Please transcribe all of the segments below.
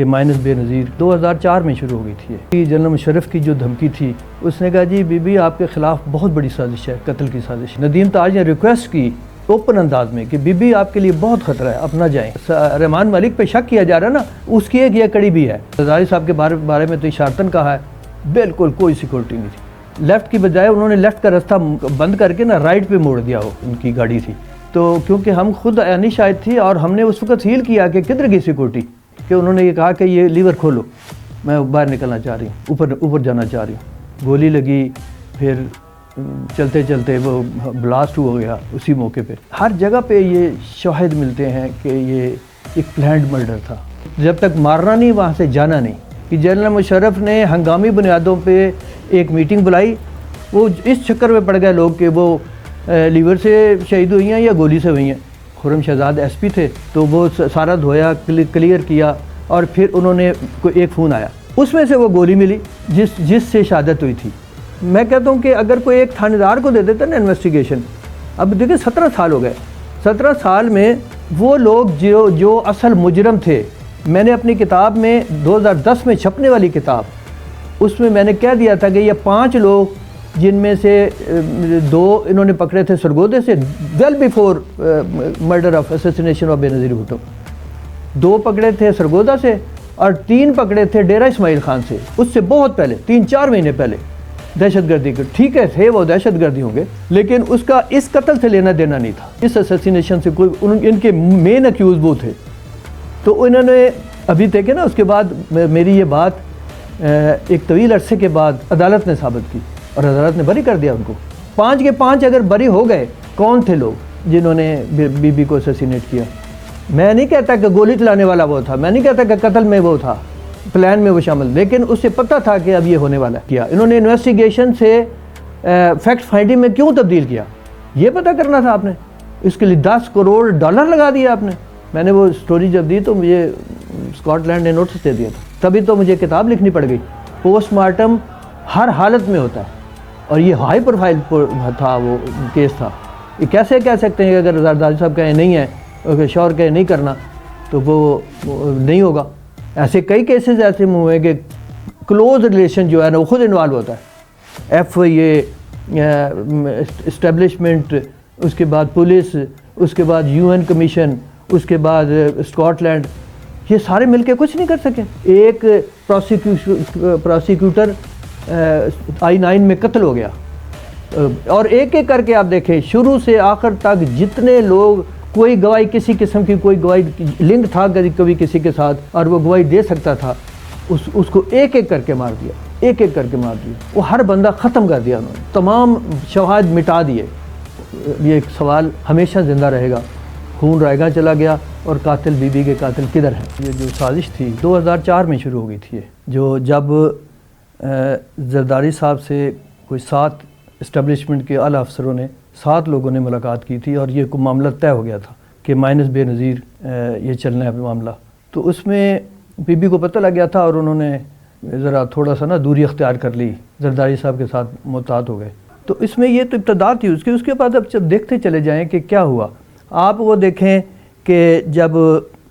یہ مائنس بے نظیر 2004 میں شروع ہو گئی تھی۔ جنرل مشرف کی جو دھمکی تھی، اس نے کہا جی بی بی آپ کے خلاف بہت بڑی سازش ہے، قتل کی سازش۔ ندیم تاج نے ریکویسٹ کی اوپن انداز میں کہ بی بی آپ کے لیے بہت خطرہ ہے، اپنا جائیں۔ رحمان ملک پہ شک کیا جا رہا ہے نا، اس کی ایک یہ کڑی بھی ہے۔ زرداری صاحب کے بارے میں تو اشارتاً کہا ہے، بالکل کوئی سیکورٹی نہیں تھی۔ لیفٹ کی بجائے انہوں نے لیفٹ کا راستہ بند کر کے نا رائٹ پہ موڑ دیا، ہو ان کی گاڑی تھی تو، کیونکہ ہم خود عینی شاہد تھی اور ہم نے اس وقت فیل کیا کہ کدھر کی سیکورٹی، کہ انہوں نے یہ کہا کہ یہ لیور کھولو، میں باہر نکلنا چاہ رہی ہوں، اوپر جانا چاہ رہی ہوں۔ گولی لگی، پھر چلتے چلتے وہ بلاسٹ ہو گیا اسی موقع پہ۔ ہر جگہ پہ یہ شواہد ملتے ہیں کہ یہ ایک پلانڈ مرڈر تھا۔ جب تک مارنا نہیں وہاں سے جانا نہیں۔ کہ جنرل مشرف نے ہنگامی بنیادوں پہ ایک میٹنگ بلائی، وہ اس چکر میں پڑ گئے لوگ کہ وہ لیور سے شہید ہوئی ہیں یا گولی سے ہوئی ہیں۔ خرم شہزاد ایس پی تھے تو وہ سارا دھویا، کلیئر کیا، اور پھر انہوں نے ایک فون آیا، اس میں سے وہ گولی ملی جس سے شہادت ہوئی تھی۔ میں کہتا ہوں کہ اگر کوئی ایک تھانے دار کو دے دیتا نا انویسٹیگیشن، اب دیکھیں 17 سال ہو گئے، 17 سال میں وہ لوگ جو اصل مجرم تھے، میں نے اپنی کتاب میں 2010 میں چھپنے والی کتاب، اس میں نے کہہ دیا تھا کہ یہ 5 لوگ، جن میں سے 2 انہوں نے پکڑے تھے سرگودے سے well before murder of assassination of Benazir Bhutto, 2 پکڑے تھے سرگودا سے اور 3 پکڑے تھے ڈیرہ اسماعیل خان سے، اس سے بہت پہلے 3-4 مہینے پہلے، دہشت گردی کے۔ ٹھیک ہے تھے وہ دہشت گردی ہوں گے، لیکن اس کا اس قتل سے لینا دینا نہیں تھا، اس اسیسینیشن سے کوئی، ان کے مین ایکیوز وہ تھے۔ تو انہوں نے ابھی دیکھے نا، اس کے بعد میری یہ بات ایک طویل عرصے کے بعد عدالت نے ثابت کی اور عدالت نے بری کر دیا ان کو۔ 5 کے 5 اگر بری ہو گئے، کون تھے لوگ جنہوں نے بی بی کو اسیسینیٹ کیا؟ میں نہیں کہتا کہ گولی چلانے والا وہ تھا، میں نہیں کہتا کہ قتل میں وہ تھا، پلان میں وہ شامل، لیکن اسے پتہ تھا کہ اب یہ ہونے والا ہے۔ کیا انہوں نے انویسٹیگیشن سے فیکٹ فائنڈنگ میں کیوں تبدیل کیا، یہ پتہ کرنا تھا آپ نے۔ اس کے لیے $10 کروڑ لگا دیا آپ نے۔ میں نے وہ سٹوری جب دی تو مجھے اسکاٹ لینڈ نے نوٹس دے دیا تھا، تبھی تو مجھے کتاب لکھنی پڑ گئی۔ پوسٹ مارٹم ہر حالت میں ہوتا ہے، اور یہ ہائی پروفائل تھا، وہ کیس تھا۔ یہ کیسے کہہ سکتے ہیں کہ اگر زرداری صاحب کہیں نہیں ہے، اگر شوہر کہیں نہیں کرنا تو وہ نہیں ہوگا؟ ایسے کئی کیسز ایسے ہوئے کہ کلوز ریلیشن جو ہے نا وہ خود انوالو ہوتا ہے، ایف یہ اسٹیبلشمنٹ، اس کے بعد پولیس، اس کے بعد UN کمیشن، اس کے بعد اسکاٹ لینڈ، یہ سارے مل کے کچھ نہیں کر سکے۔ ایک پروسیکیوٹر I-9 میں قتل ہو گیا، اور ایک ایک کر کے آپ دیکھیں شروع سے آخر تک جتنے لوگ، کوئی گواہی کسی قسم کی، کوئی گواہی لنک تھا کبھی کسی کے ساتھ اور وہ گواہی دے سکتا تھا، اس کو ایک ایک کر کے مار دیا، ایک ایک کر کے مار دیا، وہ ہر بندہ ختم کر دیا انہوں نے، تمام شواہد مٹا دیے۔ یہ ایک سوال ہمیشہ زندہ رہے گا، خون رائے گاں چلا گیا، اور قاتل بی بی کے قاتل کدھر ہیں؟ یہ جو سازش تھی 2004 میں شروع ہو گئی تھی، جب زرداری صاحب سے کوئی 7 اسٹیبلشمنٹ کے اعلیٰ افسروں نے، 7 لوگوں نے ملاقات کی تھی، اور یہ کوئی معاملہ طے ہو گیا تھا کہ مائنس بے نظیر یہ چلنا ہے معاملہ۔ تو اس میں بی بی کو پتہ لگ گیا تھا، اور انہوں نے ذرا تھوڑا سا نا دوری اختیار کر لی، زرداری صاحب کے ساتھ محتاط ہو گئے۔ تو اس میں یہ تو ابتدا تھی اس کے بعد اب جب دیکھتے چلے جائیں کہ کیا ہوا، آپ وہ دیکھیں کہ جب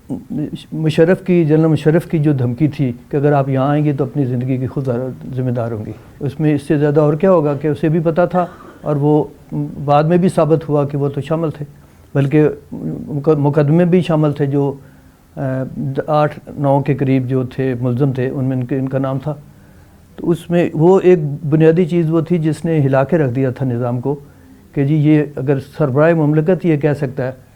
جنرل مشرف کی جو دھمکی تھی کہ اگر آپ یہاں آئیں گے تو اپنی زندگی کی خود ذمہ دار ہوں گی، اس میں اس سے زیادہ اور کیا ہوگا کہ اسے بھی پتہ تھا، اور وہ بعد میں بھی ثابت ہوا کہ وہ تو شامل تھے، بلکہ مقدمے بھی شامل تھے، جو 8-9 کے قریب جو تھے ملزم تھے، ان میں ان کا نام تھا۔ تو اس میں وہ ایک بنیادی چیز وہ تھی جس نے ہلا کے رکھ دیا تھا نظام کو، کہ جی یہ اگر سربراہ مملکت یہ کہہ سکتا ہے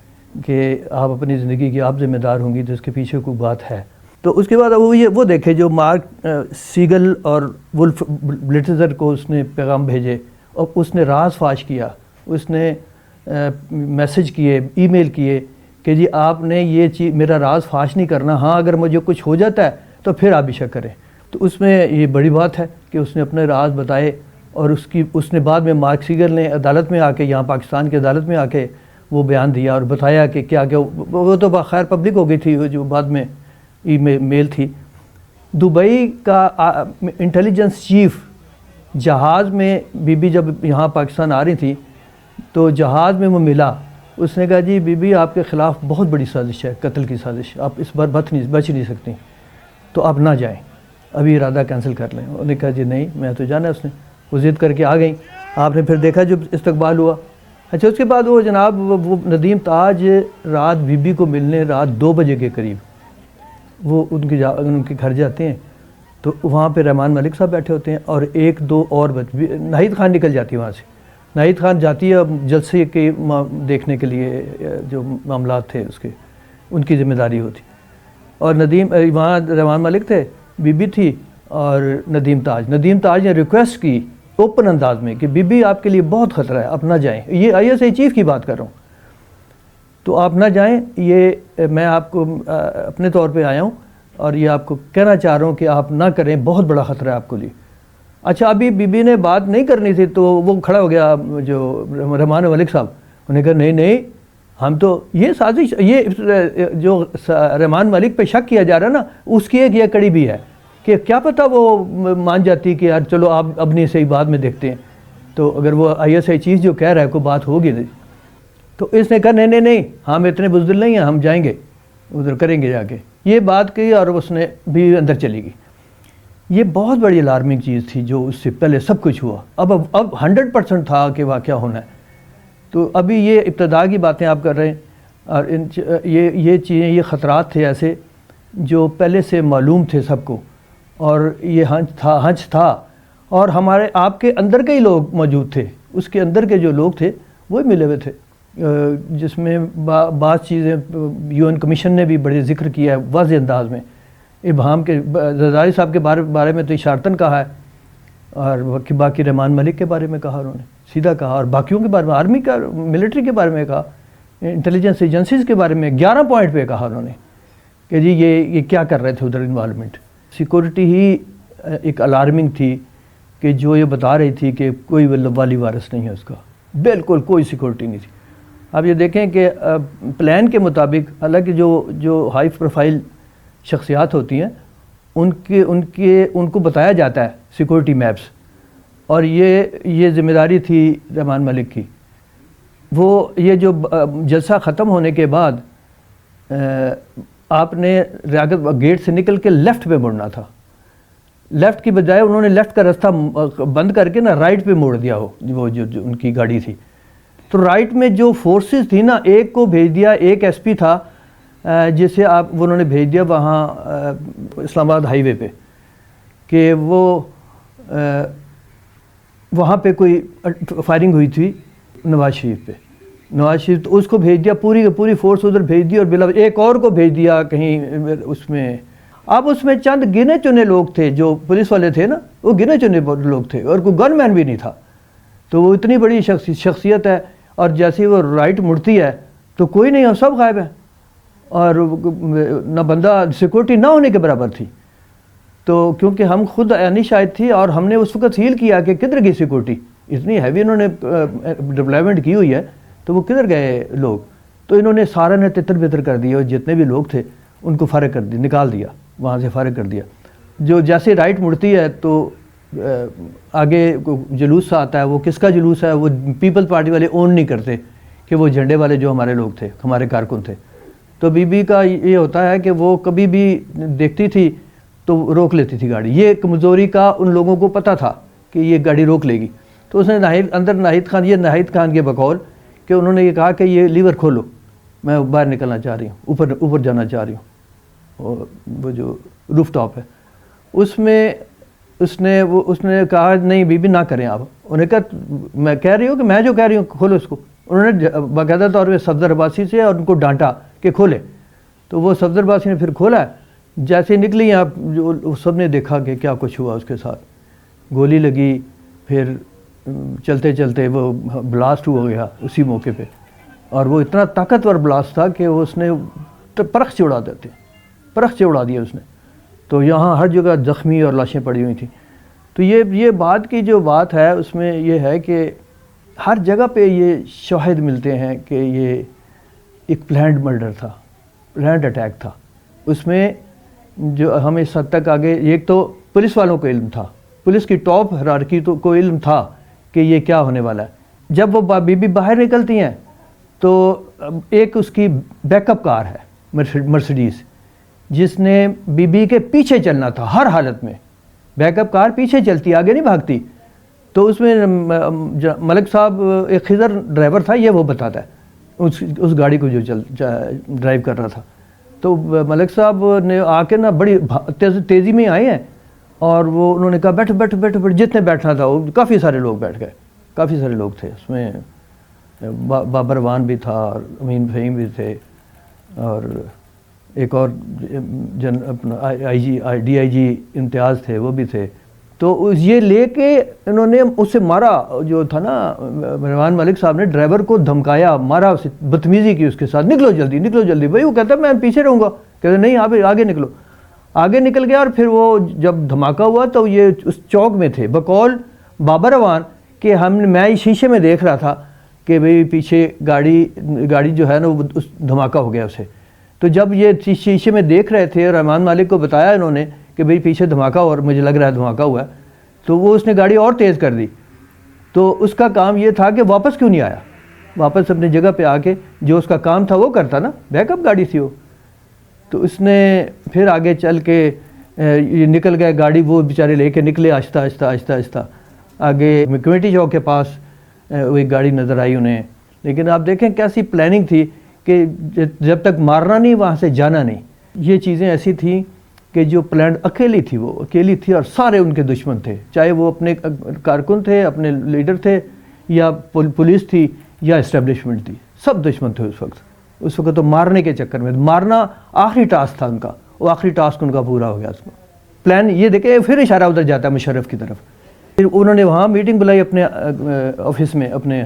کہ آپ اپنی زندگی کی آپ ذمہ دار ہوں گی، تو اس کے پیچھے کوئی بات ہے۔ تو اس کے بعد وہ دیکھے جو مارک سیگل اور ولف بلٹزر کو اس نے پیغام بھیجے، اور اس نے راز فاش کیا، اس نے میسج کیے، ای میل کیے کہ جی آپ نے یہ چیز، میرا راز فاش نہیں کرنا، ہاں اگر مجھے کچھ ہو جاتا ہے تو پھر آپ بھی شک کریں۔ تو اس میں یہ بڑی بات ہے کہ اس نے اپنے راز بتائے، اور اس نے بعد میں مارک سیگل نے عدالت میں آ کے، یہاں پاکستان کی عدالت میں آ کے وہ بیان دیا اور بتایا کہ کیا وہ تو بخیر پبلک ہو گئی تھی، وہ جو بعد میں ای میل تھی۔ دبئی کا انٹیلیجنس چیف جہاز میں بی بی جب یہاں پاکستان آ رہی تھی تو جہاز میں وہ ملا، اس نے کہا جی بی بی آپ کے خلاف بہت بڑی سازش ہے، قتل کی سازش، آپ اس بار بچ نہیں سکتی۔ تو آپ نہ جائیں, ابھی ارادہ کینسل کر لیں. انہوں نے کہا جی نہیں میں تو جانا ہے. اس نے وہ ضد کر کے آ گئیں. آپ نے پھر دیکھا جو استقبال ہوا. اچھا اس کے بعد وہ جناب وہ ندیم تاج رات بی بی کو ملنے رات 2 بجے کے قریب وہ ان کے گھر جاتے ہیں, تو وہاں پہ رحمان ملک صاحب بیٹھے ہوتے ہیں اور 1-2 اور ناہید خان نکل جاتی ہے وہاں سے. ناہید خان جاتی ہے جلسے کے دیکھنے کے لیے, جو معاملات تھے اس کے ان کی ذمہ داری ہوتی, اور وہاں رحمان ملک تھے, بی بی تھی اور ندیم تاج نے ریکویسٹ کی اوپن انداز میں کہ بی بی آپ کے لیے بہت خطرہ ہے, آپ نہ جائیں. یہ ISI چیف کی بات کر رہا ہوں, تو آپ نہ جائیں. یہ میں آپ کو اپنے طور پہ آیا ہوں اور یہ آپ کو کہنا چاہ رہا ہوں کہ آپ نہ کریں, بہت بڑا خطرہ ہے آپ کو لیے. اچھا ابھی بی بی نے بات نہیں کرنی تھی تو وہ کھڑا ہو گیا جو رحمان ملک صاحب. انہوں نے کہا نہیں ہم تو یہ سازش, یہ جو رحمان ملک پہ شک کیا جا رہا ہے نا, اس کی ایک یہ کڑی بھی ہے کہ کیا پتہ وہ مان جاتی کہ یار چلو آپ اپنی صحیح بعد میں دیکھتے ہیں. تو اگر وہ ISI چیز جو کہہ رہا ہے کوئی بات ہوگی نہیں. تو اس نے کہا نہیں ہم اتنے بزدل نہیں ہیں, ہم جائیں گے ادھر کریں گے جا کے. یہ بات کی اور اس نے بھی اندر چلی گئی. یہ بہت بڑی الارمنگ چیز تھی جو اس سے پہلے سب کچھ ہوا. اب 100% تھا کہ واقعہ ہونا ہے. تو ابھی یہ ابتدا کی باتیں آپ کر رہے ہیں, اور یہ چیزیں, یہ خطرات تھے ایسے جو پہلے سے معلوم تھے سب کو, اور یہ ہنچ تھا اور ہمارے آپ کے اندر کے ہی لوگ موجود تھے. اس کے اندر کے جو لوگ تھے وہی ملے ہوئے تھے, جس میں بعض چیزیں UN کمیشن نے بھی بڑے ذکر کیا ہے واضح انداز میں. ابہام کے زرداری صاحب کے بارے میں تو اشارتاً کہا ہے, اور باقی رحمان ملک کے بارے میں کہا انہوں نے, سیدھا کہا, اور باقیوں کے بارے میں آرمی کا ملٹری کے بارے میں کہا, انٹیلیجنس ایجنسیز کے بارے میں 11 پوائنٹ پہ کہا انہوں نے کہ جی یہ کیا کر رہے تھے ادھر انوالومنٹ. سیکورٹی ہی ایک الارمنگ تھی کہ جو یہ بتا رہی تھی کہ کوئی والی وارث نہیں ہے اس کا, بالکل کوئی سیکورٹی نہیں تھی. آپ یہ دیکھیں کہ پلان کے مطابق, حالانکہ جو ہائی پروفائل شخصیات ہوتی ہیں ان کو بتایا جاتا ہے سیکورٹی میپس, اور یہ ذمہ داری تھی رحمان ملک کی. وہ یہ جو جلسہ ختم ہونے کے بعد آپ نے ریاست گیٹ سے نکل کے لیفٹ پہ مڑنا تھا. لیفٹ کی بجائے انہوں نے لیفٹ کا راستہ بند کر کے نا رائٹ پہ موڑ دیا وہ جو ان کی گاڑی تھی. تو رائٹ میں جو فورسز تھی نا, ایک کو بھیج دیا, ایک SP تھا جسے انہوں نے بھیج دیا وہاں اسلام آباد ہائی وے پہ, کہ وہ وہاں پہ کوئی فائرنگ ہوئی تھی نواز شریف پہ. نواز شریف تو اس کو بھیج دیا, پوری فورس ادھر بھیج دی, اور بلا ایک اور کو بھیج دیا کہیں اس میں. اب اس میں چند گنے چنے لوگ تھے جو پولیس والے تھے نا, وہ گنے چنے لوگ تھے, اور کوئی گن مین بھی نہیں تھا. تو وہ اتنی بڑی شخصیت ہے, اور جیسے وہ رائٹ مڑتی ہے تو کوئی نہیں, اور سب غائب ہے, اور نہ بندہ سیکورٹی نہ ہونے کے برابر تھی. تو کیونکہ ہم خود عینی شاہد تھی, اور ہم نے اس وقت فیل کیا کہ کدھر گئی سیکورٹی, اتنی ہیوی انہوں نے ڈپلائمنٹ کی ہوئی ہے, تو وہ کدھر گئے لوگ. تو انہوں نے سارا نے تتر بتر کر دیا, اور جتنے بھی لوگ تھے ان کو فارغ کر دیا, نکال دیا وہاں سے, فارغ کر دیا. جو جیسے رائٹ مڑتی ہے تو آگے جلوس سا آتا ہے, وہ کس کا جلوس ہے, وہ پیپل پارٹی والے اون نہیں کرتے کہ وہ جھنڈے والے جو ہمارے لوگ تھے, ہمارے کارکن تھے. تو بی بی کا یہ ہوتا ہے کہ وہ کبھی بھی دیکھتی تھی تو روک لیتی تھی گاڑی. یہ کمزوری کا ان لوگوں کو پتہ تھا کہ یہ گاڑی روک لے گی. تو اس نے ناہید خان کے بقول کہ انہوں نے یہ کہا کہ یہ لیور کھولو, میں باہر نکلنا چاہ رہی ہوں, اوپر جانا چاہ رہی ہوں. وہ جو روف ٹاپ ہے اس میں اس نے کہا نہیں بی بی نہ کریں آپ. انہوں نے کہا میں کہہ رہی ہوں کہ میں جو کہہ رہی ہوں کھولو اس کو. انہوں نے باقاعدہ طور پہ صفدر عباسی سے اور ان کو ڈانٹا کہ کھولے. تو وہ صفدر عباسی نے پھر کھولا. جیسے نکلی آپ جو سب نے دیکھا کہ کیا کچھ ہوا اس کے ساتھ, گولی لگی, پھر چلتے چلتے وہ بلاسٹ ہو گیا اسی موقع پہ, اور وہ اتنا طاقتور بلاسٹ تھا کہ اس نے پرخ سے اڑا دیا اس نے. تو یہاں ہر جگہ زخمی اور لاشیں پڑی ہوئی تھیں. تو یہ بات کی جو بات ہے اس میں یہ ہے کہ ہر جگہ پہ یہ شواہد ملتے ہیں کہ یہ ایک پلانڈ مرڈر تھا, پلانڈ اٹیک تھا. اس میں جو ہم اس حد تک آگے, ایک تو پولیس والوں کو علم تھا, پولیس کی ٹاپ ہرارکی کو علم تھا کہ یہ کیا ہونے والا ہے. جب وہ بی بی باہر نکلتی ہیں تو ایک اس کی بیک اپ کار ہے مرسڈیز, جس نے بی بی کے پیچھے چلنا تھا ہر حالت میں. بیک اپ کار پیچھے چلتی, آگے نہیں بھاگتی. تو اس میں ملک صاحب ایک خضر ڈرائیور تھا, یہ وہ بتاتا ہے اس گاڑی کو جو ڈرائیو کر رہا تھا. تو ملک صاحب نے آ کے نا بڑی تیزی میں آئے ہیں, اور وہ انہوں نے کہا بیٹھ بیٹھ بیٹھ بیٹھ, جتنے بیٹھنا تھا وہ کافی سارے لوگ بیٹھ گئے, کافی سارے لوگ تھے اس میں. بابر وان بھی تھا, اور امین فہیم بھی تھے, اور ایک اور اپنا ڈی آئی جی امتیاز تھے, وہ بھی تھے. تو یہ لے کے انہوں نے اسے مارا, جو تھا نا مروان ملک صاحب نے ڈرائیور کو دھمکایا, مارا, اسے بدتمیزی کی اس کے ساتھ, نکلو جلدی نکلو جلدی. بھائی وہ کہتا ہے میں پیچھے رہوں گا, کہتے نہیں آپ آگے نکلو. آگے نکل گیا, اور پھر وہ جب دھماکہ ہوا تو یہ اس چوک میں تھے, بقول بابر روان کہ میں شیشے میں دیکھ رہا تھا کہ بھئی پیچھے گاڑی جو ہے نا وہ دھماکہ ہو گیا اسے. تو جب یہ شیشے میں دیکھ رہے تھے, رحمان مالک کو بتایا انہوں نے کہ بھئی پیچھے دھماکہ اور مجھے لگ رہا ہے دھماکہ ہوا ہے, تو وہ اس نے گاڑی اور تیز کر دی. تو اس کا کام یہ تھا کہ واپس کیوں نہیں آیا, واپس اپنی جگہ پہ آ کے جو اس کا کام تھا وہ کرتا نا, بیک اپ گاڑی تھی وہ. تو اس نے پھر آگے چل کے یہ نکل گئے, گاڑی وہ بیچارے لے کے نکلے آہستہ آہستہ آہستہ آہستہ. آگے کمیٹی چوک کے پاس وہ ایک گاڑی نظر آئی انہیں. لیکن آپ دیکھیں کیسی پلاننگ تھی کہ جب تک مارنا نہیں وہاں سے جانا نہیں. یہ چیزیں ایسی تھیں کہ جو پلانٹ اکیلی تھی, وہ اکیلی تھی, اور سارے ان کے دشمن تھے, چاہے وہ اپنے کارکن تھے, اپنے لیڈر تھے, یا پولیس تھی, یا اسٹیبلشمنٹ تھی, سب دشمن تھے اس وقت. اس وقت تو مارنے کے چکر میں, مارنا آخری ٹاسک تھا ان کا, وہ آخری ٹاسک ان کا پورا ہو گیا. اس میں پلان یہ دیکھیں, پھر اشارہ ادھر جاتا ہے مشرف کی طرف. پھر انہوں نے وہاں میٹنگ بلائی اپنے آفس میں, اپنے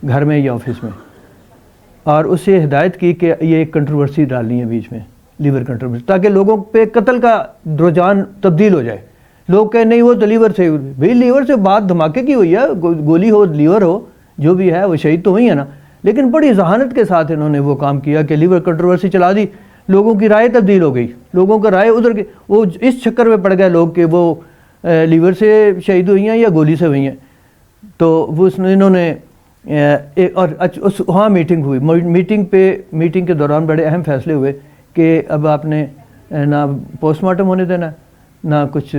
گھر میں یا آفس میں, اور اس سے ہدایت کی کہ یہ ایک کنٹروورسی ڈالنی ہے بیچ میں, لیور کنٹروورسی, تاکہ لوگوں پہ قتل کا رجحان تبدیل ہو جائے. لوگ کہیں نہیں وہ تو لیور سے, بھائی لیور سے بات دھماکے کی ہوئی ہے, گولی ہو لیور ہو جو بھی ہے, وہ شہید تو ہوئی ہے نا. لیکن بڑی ذہانت کے ساتھ انہوں نے وہ کام کیا کہ لیور کنٹروورسی چلا دی, لوگوں کی رائے تبدیل ہو گئی, لوگوں کا رائے ادھر کی, وہ اس چکر میں پڑ گئے لوگ کہ وہ لیور سے شہید ہوئی ہیں یا گولی سے ہوئی ہیں. تو وہ انہوں نے اور وہاں میٹنگ ہوئی. میٹنگ کے دوران بڑے اہم فیصلے ہوئے کہ اب آپ نے نہ پوسٹ مارٹم ہونے دینا, نہ کچھ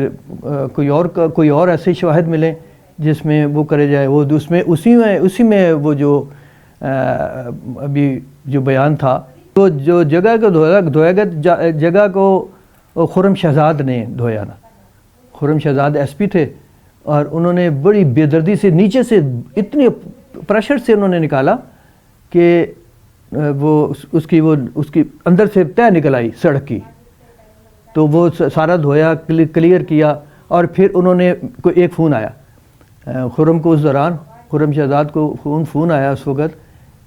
کوئی اور ایسے شواہد ملیں جس میں وہ کرے جائے. وہ اسی میں وہ جو ابھی جو بیان تھا, تو جو جگہ کو دھویا گیا, جگہ کو خرم شہزاد نے دھویا نا. خرم شہزاد ایس پی تھے, اور انہوں نے بڑی بے دردی سے نیچے سے اتنی پریشر سے انہوں نے نکالا کہ وہ اس کی اندر سے تہ نکل آئی سڑک کی. تو وہ سارا دھویا, کلیئر کیا, اور پھر انہوں نے کوئی ایک فون آیا خرم کو, اس دوران خرم شہزاد کو فون آیا اس وقت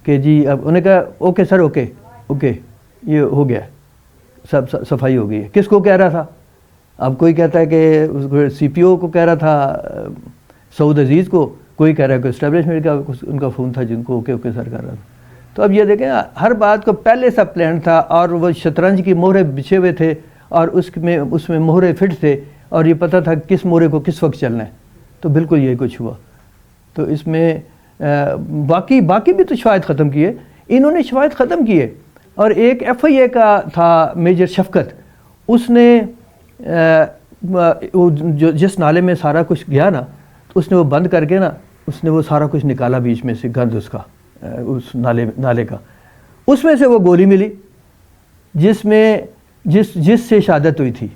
کہ جی, اب انہوں نے کہا اوکے سر, اوکے یہ ہو گیا, سب صفائی ہو گئی ہے. کس کو کہہ رہا تھا؟ اب کوئی کہتا ہے کہ سی پی او کو کہہ رہا تھا, سعود عزیز کو, کوئی کہہ رہا ہے کہ اسٹیبلشمنٹ کا ان کا فون تھا جن کو اوکے سر کر رہا تھا. تو اب یہ دیکھیں, ہر بات کو پہلے سا پلان تھا, اور وہ شطرنج کی مہرے بچھے ہوئے تھے, اور اس میں مہرے فٹ تھے, اور یہ پتہ تھا کس مہرے کو کس وقت چلنا ہے. تو بالکل یہی کچھ ہوا. تو اس میں باقی بھی تو شواہد ختم کیے, انہوں نے شواہد ختم کیے. اور ایک ایف آئی اے کا تھا میجر شفقت, اس نے جس نالے میں سارا کچھ گیا نا, اس نے وہ بند کر کے نا, اس نے وہ سارا کچھ نکالا بیچ میں سے, گند اس کا, اس نالے کا. اس میں سے وہ گولی ملی جس سے شہادت ہوئی تھی.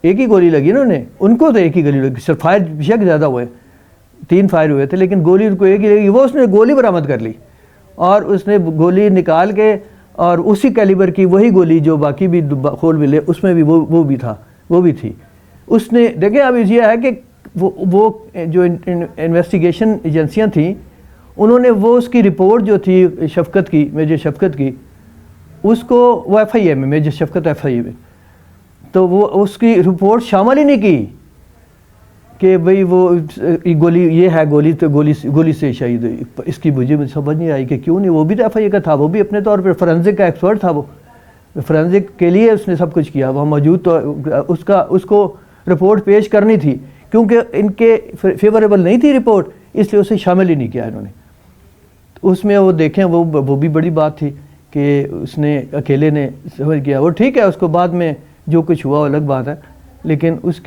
ایک ہی گولی لگی نا انہیں, ان کو تو ایک ہی گولی لگی, صرف فائر بیشک زیادہ ہوئے, 3 فائر ہوئے تھے, لیکن گولی ان کو ایک ہی لگی. وہ اس نے گولی برآمد کر لی, اور اس نے گولی نکال کے, اور اسی کیلیبر کی وہی گولی جو باقی بھی خول ملے اس میں بھی وہ بھی تھی. اس نے دیکھیں, اب یہ ہے کہ وہ جو انویسٹیگیشن ایجنسیاں تھیں, انہوں نے وہ اس کی رپورٹ جو تھی شفقت کی, میجر شفقت کی, اس کو وہ ایف آئی اے میں, میجر شفقت ایف آئی اے میں, تو وہ اس کی رپورٹ شامل ہی نہیں کی کہ بھئی وہ گولی یہ ہے, گولی سے شہید ہوئی. اس کی مجھے سمجھ نہیں آئی کہ کیوں نہیں. وہ بھی تو ایف آئی اے کا تھا, وہ بھی اپنے طور پر فورینزک کا ایکسپرٹ تھا, وہ فورینزک کے لیے اس نے سب کچھ کیا, وہاں موجود, تو اس کو رپورٹ پیش کرنی تھی, کیونکہ ان کے فیوریبل نہیں تھی رپورٹ, اس لیے اسے شامل ہی نہیں کیا انہوں نے. اس میں وہ دیکھیں, وہ بھی بڑی بات تھی کہ اس نے اکیلے نے سمجھ کیا. وہ ٹھیک ہے, اس کو بعد میں جو کچھ ہوا وہ الگ بات ہے، لیکن اس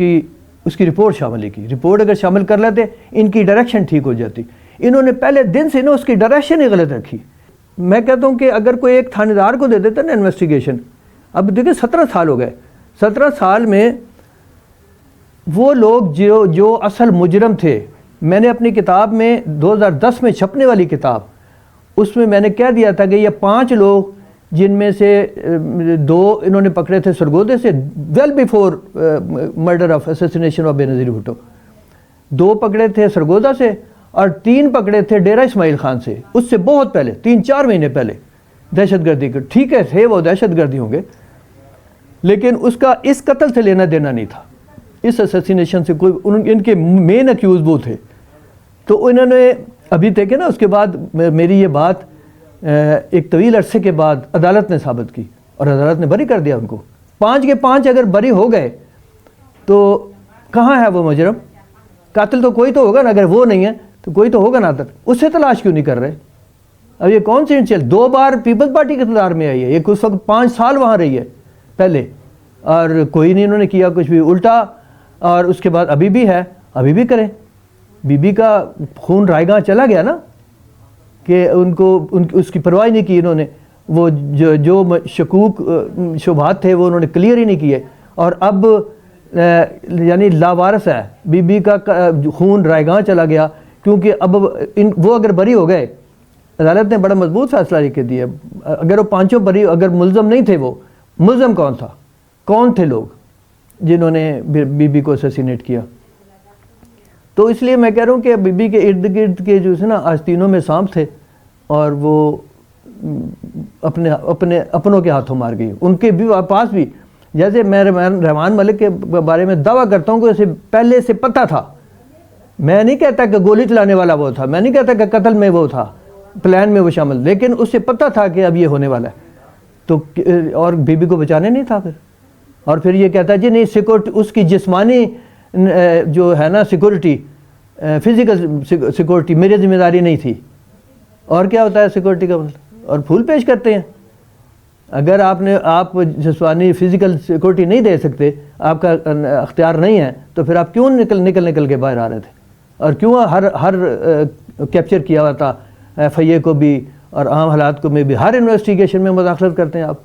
کی رپورٹ شامل ہی کی. رپورٹ اگر شامل کر لیتے ان کی ڈائریکشن ٹھیک ہو جاتی. انہوں نے پہلے دن سے نا اس کی ڈائریکشن ہی غلط رکھی. میں کہتا ہوں کہ اگر کوئی ایک تھانے دار کو دے دیتا نا انویسٹیگیشن، اب دیکھیں 17 سال ہو گئے، 17 سال میں وہ لوگ جو اصل مجرم تھے، میں نے اپنی کتاب میں 2010 میں چھپنے والی کتاب، اس میں میں نے کہہ دیا تھا کہ یہ 5 لوگ، جن میں سے 2 انہوں نے پکڑے تھے سرگودے سے well before murder of assassination of Benazir Bhutto, 2 پکڑے تھے سرگودا سے اور 3 پکڑے تھے ڈیرہ اسماعیل خان سے، اس سے بہت پہلے 3-4 مہینے پہلے دہشت گردی کے. ٹھیک ہے تھے وہ دہشت گردی ہوں گے، لیکن اس کا اس قتل سے لینا دینا نہیں تھا، اس اسیسینیشن سے کوئی. ان کے مین ایکیوز وہ تھے. تو انہوں نے ابھی دیکھے نا، اس کے بعد میری یہ بات ایک طویل عرصے کے بعد عدالت نے ثابت کی اور عدالت نے بری کر دیا ان کو. 5 کے 5 اگر بری ہو گئے تو کہاں ہے وہ مجرم؟ قاتل تو کوئی تو ہوگا نا، اگر وہ نہیں ہے تو کوئی تو ہوگا نا. اس سے تلاش کیوں نہیں کر رہے؟ اب یہ کون سی انچل 2 بار پیپلز پارٹی کے اقتدار میں آئی ہے، ایک اس وقت 5 سال وہاں رہی ہے پہلے، اور کوئی نہیں انہوں نے کیا کچھ بھی الٹا. اور اس کے بعد ابھی بھی ہے، ابھی بھی کریں. بی بی کا خون رائے گاہ چلا گیا نا، کہ اس کی پرواہ نہیں کی انہوں نے. وہ جو شکوک شبہات تھے وہ انہوں نے کلیئر ہی نہیں کیے، اور اب یعنی لاوارث ہے. بی بی کا خون رائے گاہ چلا گیا، کیونکہ اب وہ اگر بری ہو گئے، عدالت نے بڑا مضبوط فیصلہ لکھ کے دیا. اگر وہ 5 بری، اگر ملزم نہیں تھے، وہ ملزم کون تھا؟ کون تھے لوگ جنہوں نے بی بی کو اسیسینیٹ کیا؟ تو اس لیے میں کہہ رہا ہوں کہ بی بی کے ارد گرد کے جو ہے نا آستینوں میں سانپ تھے، اور وہ اپنوں کے ہاتھوں مار گئی. ان کے بھی پاس بھی، جیسے میں رحمان ملک کے بارے میں دعویٰ کرتا ہوں کہ اسے پہلے سے پتہ تھا. میں نہیں کہتا کہ گولی چلانے والا وہ تھا، میں نہیں کہتا کہ قتل میں وہ تھا، پلان میں وہ شامل، لیکن اسے پتہ تھا کہ اب یہ ہونے والا ہے. تو اور بی بی کو بچانے نہیں تھا پھر. اور پھر یہ کہتا ہے جی نہیں، سیکورٹی اس کی جسمانی جو ہے نا سیکورٹی، فزیکل سیکورٹی میری ذمہ داری نہیں تھی. اور کیا ہوتا ہے سیکورٹی کا مطلب؟ اور پھول پیش کرتے ہیں. اگر آپ جسمانی فزیکل سیکورٹی نہیں دے سکتے، آپ کا اختیار نہیں ہے، تو پھر آپ کیوں نکل کے باہر آ رہے تھے؟ اور کیوں ہر کیپچر کیا ہوا تھا ایف آئی اے کو بھی اور عام حالات کو میں بھی، ہر انویسٹیگیشن میں مداخلت کرتے ہیں آپ.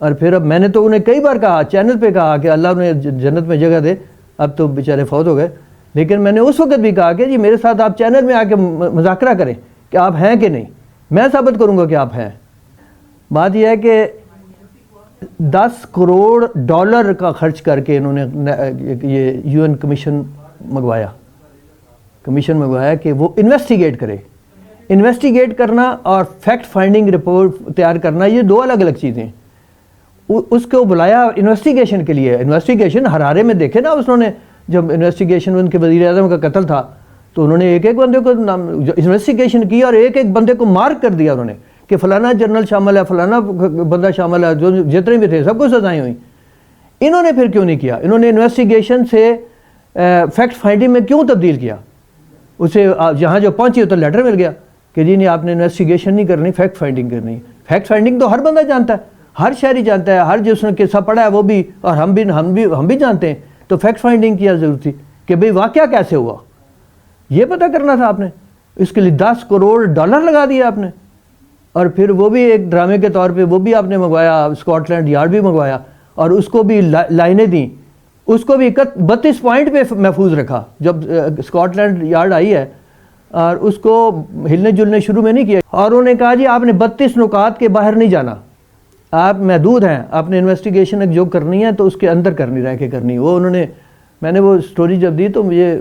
اور پھر اب میں نے تو انہیں کئی بار کہا، چینل پہ کہا کہ اللہ انہیں جنت میں جگہ دے، اب تو بیچارے فوت ہو گئے، لیکن میں نے اس وقت بھی کہا کہ جی میرے ساتھ آپ چینل میں آ کے مذاکرہ کریں کہ آپ ہیں کہ نہیں، میں ثابت کروں گا کہ آپ ہیں. بات یہ ہے کہ $10 کروڑ کا خرچ کر کے انہوں نے یہ یو این کمیشن منگوایا کہ وہ انویسٹیگیٹ کرے. انویسٹیگیٹ کرنا اور فیکٹ فائنڈنگ رپورٹ تیار کرنا یہ 2 الگ الگ چیزیں. اس کو بلایا انویسٹیگیشن کے لیے. انویسٹیگیشن ہرارے میں دیکھے نا، انہوں نے جب انویسٹیگیشن ان کے وزیر اعظم کا قتل تھا تو انہوں نے ایک بندے کو انویسٹیگیشن کی اور ایک بندے کو مارک کر دیا انہوں نے کہ فلانا جنرل شامل ہے، فلانا بندہ شامل ہے، جو جتنے بھی تھے سب کو سزائیں ہوئیں. انہوں نے پھر کیوں نہیں کیا؟ انہوں نے انویسٹیگیشن سے فیکٹ فائنڈنگ میں کیوں تبدیل کیا؟ اسے جہاں جو پہنچی تو لیٹر مل گیا کہ جی نہیں، آپ نے انویسٹیگیشن نہیں کرنی، فیکٹ فائنڈنگ کرنی. فیکٹ فائنڈنگ تو ہر بندہ جانتا ہے، ہر شہری جانتا ہے، ہر جس نے قصہ پڑھا ہے وہ بھی، اور ہم بھی جانتے ہیں. تو فیکٹ فائنڈنگ کی ضرورت تھی کہ بھئی واقعہ کیسے ہوا، یہ پتہ کرنا تھا آپ نے. اس کے لیے $10 کروڑ لگا دیا آپ نے. اور پھر وہ بھی ایک ڈرامے کے طور پہ وہ بھی آپ نے منگوایا، اسکاٹ لینڈ یارڈ بھی منگوایا، اور اس کو بھی لائنیں دیں، اس کو بھی 32 پوائنٹ پہ محفوظ رکھا. جب اسکاٹ لینڈ یارڈ آئی ہے اور اس کو ہلنے جلنے شروع میں نہیں کیا، اور انہوں نے کہا جی آپ نے 32 نکات کے باہر نہیں جانا، آپ محدود ہیں، آپ نے انویسٹیگیشن جو کرنی ہے تو اس کے اندر کرنی، رہ کے کرنی. وہ انہوں نے، میں نے وہ سٹوری جب دی تو مجھے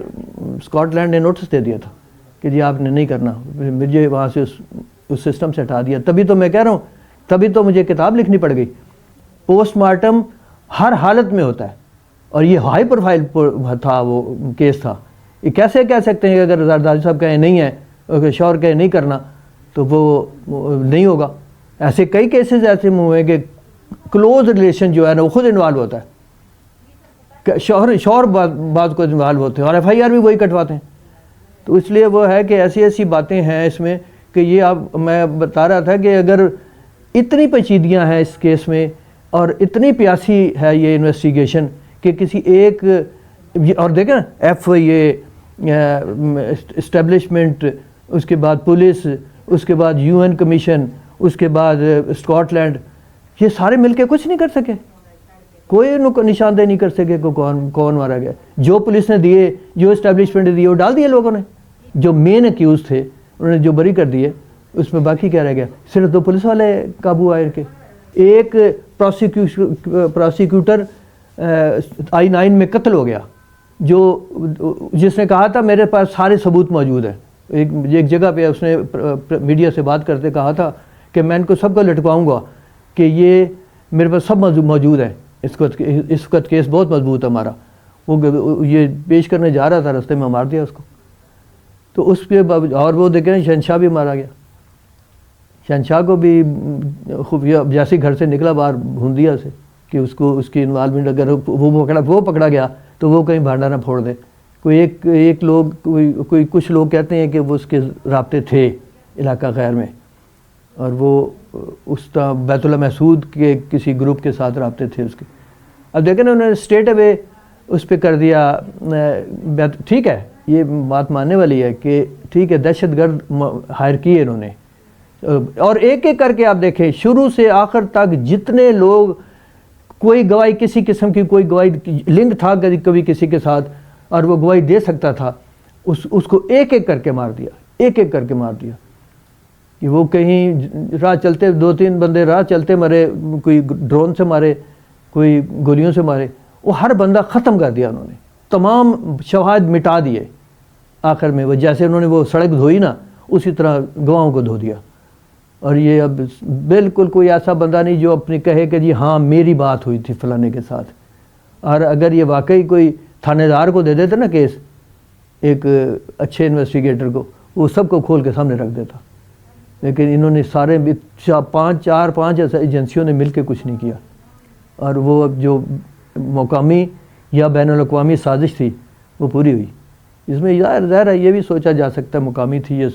اسکاٹ لینڈ نے نوٹس دے دیا تھا کہ جی آپ نے نہیں کرنا. مجھے وہاں سے اس سسٹم سے ہٹا دیا. تبھی تو میں کہہ رہا ہوں، تبھی تو مجھے کتاب لکھنی پڑ گئی. پوسٹ مارٹم ہر حالت میں ہوتا ہے، اور یہ ہائی پروفائل تھا، وہ کیس تھا. یہ کیسے کہہ سکتے ہیں کہ اگر زرداری صاحب کہیں نہیں ہے، اگر شوہر کہیں نہیں کرنا تو وہ نہیں ہوگا. ایسے کئی کیسز ایسے ہوئے کہ کلوز ریلیشن جو ہے نا وہ خود انوالو ہوتا ہے، کہ شوہر بعد کو انوالو ہوتے ہیں، اور ایف آئی آر بھی وہی کٹواتے ہیں. تو اس لیے وہ ہے کہ ایسی باتیں ہیں اس میں کہ یہ اب میں بتا رہا تھا کہ اگر اتنی پیچیدگیاں ہیں اس کیس میں، اور اتنی پیاسی ہے یہ انویسٹیگیشن کہ کسی ایک، اور دیکھیں نا ایف یہ اسٹیبلشمنٹ، اس کے بعد پولیس، اس کے بعد یو این کمیشن، اس کے بعد اسکاٹ لینڈ، یہ سارے مل کے کچھ نہیں کر سکے، کوئی نشاندہی نہیں کر سکے کہ کون مارا گیا. جو پولیس نے دیے، جو اسٹیبلشمنٹ نے دیے، وہ ڈال دیے لوگوں نے. جو مین اکیوز تھے انہوں نے جو بری کر دیے، اس میں باقی کیا رہ گیا؟ صرف 2 پولیس والے قابو آئے کے. ایک پراسیکیوٹر I-9 میں قتل ہو گیا، جس نے کہا تھا میرے پاس سارے ثبوت موجود ہیں. ایک جگہ پہ اس نے میڈیا سے بات کرتے کہا تھا کہ میں ان کو سب کو لٹکواؤں گا کہ یہ میرے پاس سب موجود ہیں، اس وقت کیس بہت مضبوط ہے ہمارا. وہ یہ پیش کرنے جا رہا تھا، راستے میں مار دیا اس کو. تو اس کے اور وہ دیکھیں شہنشاہ بھی مارا گیا. شہنشاہ کو بھی خفیہ جیسے گھر سے نکلا باہر بھوندیا سے کہ اس کی انوالومنٹ اگر وہ پکڑا گیا تو وہ کہیں بھانڈا نہ پھوڑ دے. ایک لوگ کچھ لوگ کہتے ہیں کہ وہ اس کے رابطے تھے علاقہ غیر میں، اور وہ اس بیت اللہ محسود کے کسی گروپ کے ساتھ رابطے تھے اس کے. اب دیکھیں نا انہوں نے اسٹیٹ اوے اس پہ کر دیا. ٹھیک ہے، یہ بات ماننے والی ہے کہ ٹھیک ہے دہشت گرد ہائر کیے انہوں نے، اور ایک ایک کر کے آپ دیکھیں شروع سے آخر تک جتنے لوگ، کوئی گواہی کسی قسم کی، کوئی گواہی لنک تھا کبھی کسی کے ساتھ اور وہ گواہی دے سکتا تھا، اس کو ایک ایک کر کے مار دیا، ایک ایک کر کے مار دیا. کہ وہ کہیں راہ چلتے 2-3 بندے راہ چلتے مرے، کوئی ڈرون سے مارے، کوئی گولیوں سے مارے، وہ ہر بندہ ختم کر دیا انہوں نے، تمام شواہد مٹا دیے. آخر میں وہ جیسے انہوں نے وہ سڑک دھوئی نا، اسی طرح گواہوں کو دھو دیا. اور یہ اب بالکل کوئی ایسا بندہ نہیں جو اپنی کہے کہ جی ہاں میری بات ہوئی تھی فلانے کے ساتھ. اور اگر یہ واقعی کوئی تھانے دار کو دے دیتا نا کیس، ایک اچھے انویسٹیگیٹر کو، وہ سب کو کھول کے سامنے رکھ دیتا. لیکن انہوں نے سارے 4-5 ایجنسیوں نے مل کے کچھ نہیں کیا. اور وہ اب جو مقامی یا بین الاقوامی سازش تھی وہ پوری ہوئی. اس میں ظاہر ہے یہ بھی سوچا جا سکتا ہے مقامی تھی یا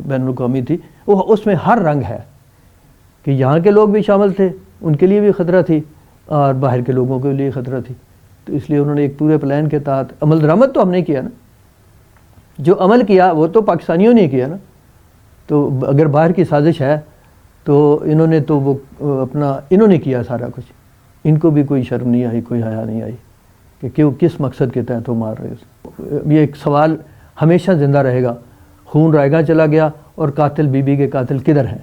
بین الاقوامی تھی، وہ اس میں ہر رنگ ہے کہ یہاں کے لوگ بھی شامل تھے، ان کے لیے بھی خطرہ تھی اور باہر کے لوگوں کے لیے خطرہ تھی. تو اس لیے انہوں نے ایک پورے پلان کے تحت عمل درآمد تو ہم نے کیا نا، جو عمل کیا وہ تو پاکستانیوں نے کیا نا. تو اگر باہر کی سازش ہے تو انہوں نے تو وہ انہوں نے کیا سارا کچھ. ان کو بھی کوئی شرم نہیں آئی، کوئی حیا نہیں آئی کہ کس مقصد کے تحت وہ مار رہے اس. یہ ایک سوال ہمیشہ زندہ رہے گا، خون رائے گاں چلا گیا اور قاتل بی بی کے قاتل کدھر ہیں؟